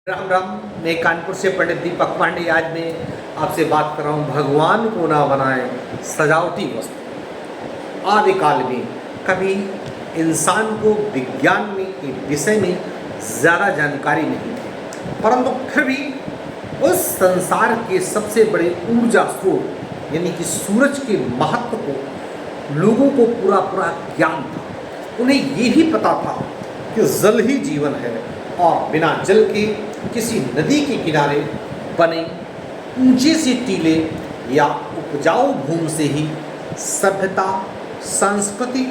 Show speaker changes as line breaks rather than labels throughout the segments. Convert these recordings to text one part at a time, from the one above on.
राम राम। मैं कानपुर से पंडित दीपक पांडे। आज मैं आपसे बात कर रहा हूँ, भगवान को ना बनाए सजावटी वस्तु। आदिकाल में कभी इंसान को विज्ञान में के विषय में ज़्यादा जानकारी नहीं थी, परंतु फिर भी उस संसार के सबसे बड़े ऊर्जा स्रोत यानी कि सूरज के महत्व को लोगों को पूरा ज्ञान था। उन्हें ये भी पता था कि जल ही जीवन है और बिना जल के किसी नदी के किनारे बने ऊंचे से टीले या उपजाऊ भूमि से ही सभ्यता संस्कृति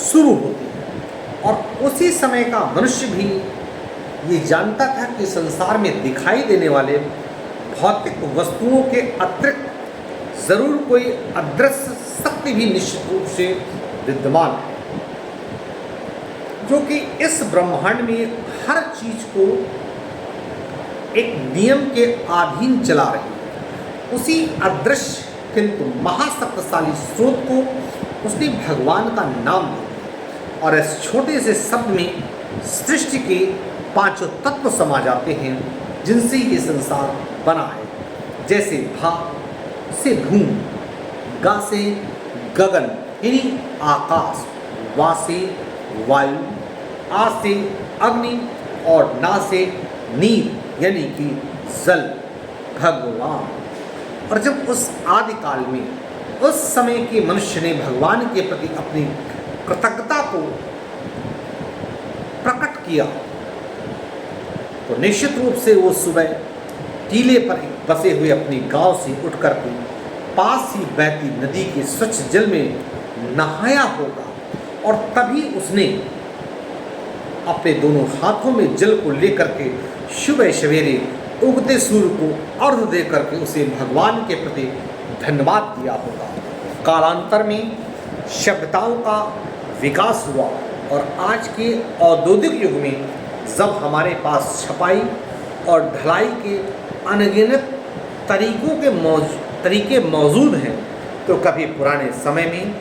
शुरू होती है। और उसी समय का मनुष्य भी ये जानता था कि संसार में दिखाई देने वाले भौतिक वस्तुओं के अतिरिक्त जरूर कोई अदृश्य शक्ति भी निश्चित रूप से विद्यमान है, जो कि इस ब्रह्मांड में हर चीज को एक नियम के अधीन चला रही है। उसी अदृश्य किंतु महाशक्तिशाली स्रोत को उसने भगवान का नाम दिया और इस छोटे से शब्द में सृष्टि के पांचों तत्व समा जाते हैं जिनसे ये संसार बना है। जैसे भा से भूमि, गा से गगन यानी आकाश, वा से वायु, आ से अग्नि और ना से नीर यानी कि जल, भगवान। और जब उस आदिकाल में उस समय के मनुष्य ने भगवान के प्रति अपनी कृतज्ञता को प्रकट किया तो निश्चित रूप से वो सुबह टीले पर बसे हुए अपने गांव से उठ कर के पास ही बहती नदी के स्वच्छ जल में नहाया होगा और तभी उसने अपने दोनों हाथों में जल को लेकर के सुबह सवेरे उगते सूर्य को अर्घ दे करके उसे भगवान के प्रति धन्यवाद दिया होगा। कालांतर में सभ्यताओं का विकास हुआ और आज के औद्योगिक युग में जब हमारे पास छपाई और ढलाई के अनगिनत तरीके मौजूद हैं, तो कभी पुराने समय में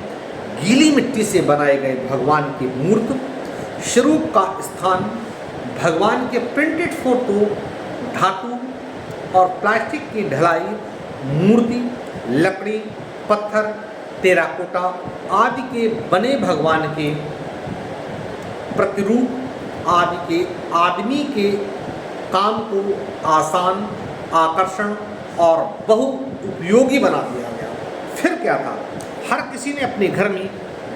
गीली मिट्टी से बनाए गए भगवान की मूर्ति स्वरूप का स्थान भगवान के प्रिंटेड फोटो, धातु और प्लास्टिक की ढलाई मूर्ति, लकड़ी, पत्थर, टेराकोटा आदि के बने भगवान के प्रतिरूप आदि के आदमी के काम को आसान, आकर्षण और बहु उपयोगी बना दिया गया। फिर क्या था, हर किसी ने अपने घर में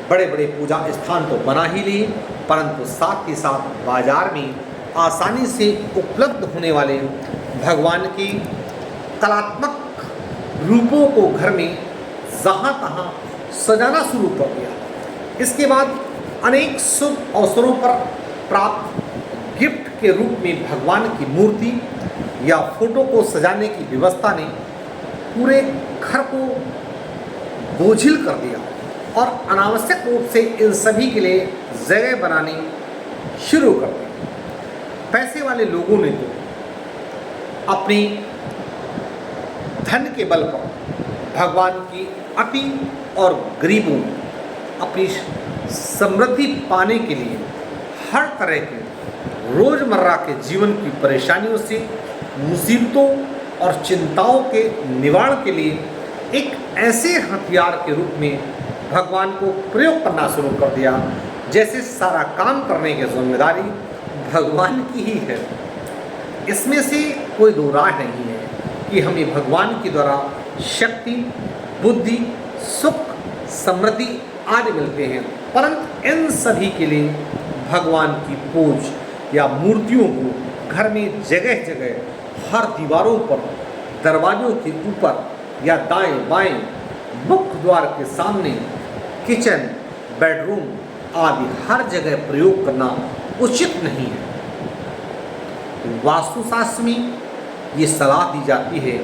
बड़े बड़े पूजा स्थान तो बना ही लिए, परंतु साथ ही साथ बाजार में आसानी से उपलब्ध होने वाले भगवान की कलात्मक रूपों को घर में जहाँ तहाँ सजाना शुरू कर दिया। इसके बाद अनेक शुभ अवसरों पर प्राप्त गिफ्ट के रूप में भगवान की मूर्ति या फोटो को सजाने की व्यवस्था ने पूरे घर को बोझिल कर दिया और अनावश्यक रूप से इन सभी के लिए जगह बनानी शुरू कर दी। पैसे वाले लोगों ने तो अपने धन के बल पर भगवान की अति और गरीबों अपनी समृद्धि पाने के लिए हर तरह के रोजमर्रा के जीवन की परेशानियों से, मुसीबतों और चिंताओं के निवारण के लिए एक ऐसे हथियार के रूप में भगवान को प्रयोग करना शुरू कर दिया जैसे सारा काम करने की जिम्मेदारी भगवान की ही है। इसमें से कोई दो राय नहीं है कि हमें भगवान के द्वारा शक्ति, बुद्धि, सुख, समृद्धि आदि मिलते हैं, परंतु इन सभी के लिए भगवान की पूज या मूर्तियों को घर में जगह जगह हर दीवारों पर, दरवाजों के ऊपर या दाएं बाएं, मुख्य द्वार के सामने, किचन, बेडरूम आदि हर जगह प्रयोग करना उचित नहीं है। वास्तुशास्त्र में ये सलाह दी जाती है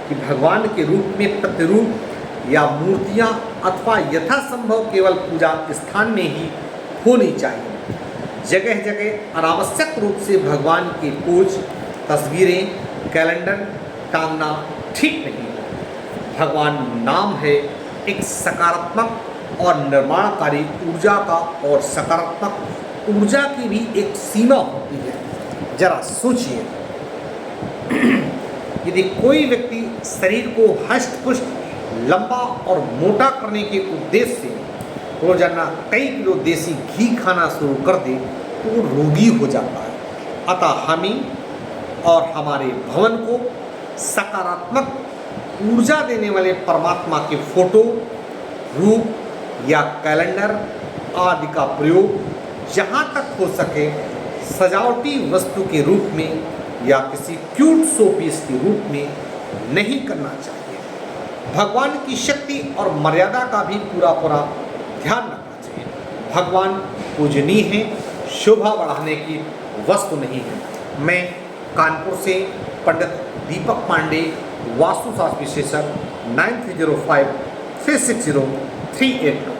कि भगवान के रूप में प्रतिरूप या मूर्तियाँ अथवा यथासंभव केवल पूजा स्थान में ही होनी चाहिए। जगह जगह अनावश्यक रूप से भगवान की पूज, तस्वीरें, कैलेंडर टांगना ठीक नहीं है। भगवान नाम है एक सकारात्मक और निर्माणकारी ऊर्जा का, और सकारात्मक ऊर्जा की भी एक सीमा होती है। जरा सोचिए, यदि कोई व्यक्ति शरीर को हष्ट पुष्ट, लंबा और मोटा करने के उद्देश्य से रोजाना कई किलो देसी घी खाना शुरू कर दे तो वो रोगी हो जाता है। अतः हमें और हमारे भवन को सकारात्मक ऊर्जा देने वाले परमात्मा के फोटो, रूप या कैलेंडर आदि का प्रयोग जहाँ तक हो सके सजावटी वस्तु के रूप में या किसी क्यूट शो पीस के रूप में नहीं करना चाहिए। भगवान की शक्ति और मर्यादा का भी पूरा ध्यान रखना चाहिए। भगवान पूजनीय है, शोभा बढ़ाने की वस्तु नहीं है। मैं कानपुर से पंडित दीपक पांडे, वास्तुशास्त्र विशेषज्ञ, 9305 360 389।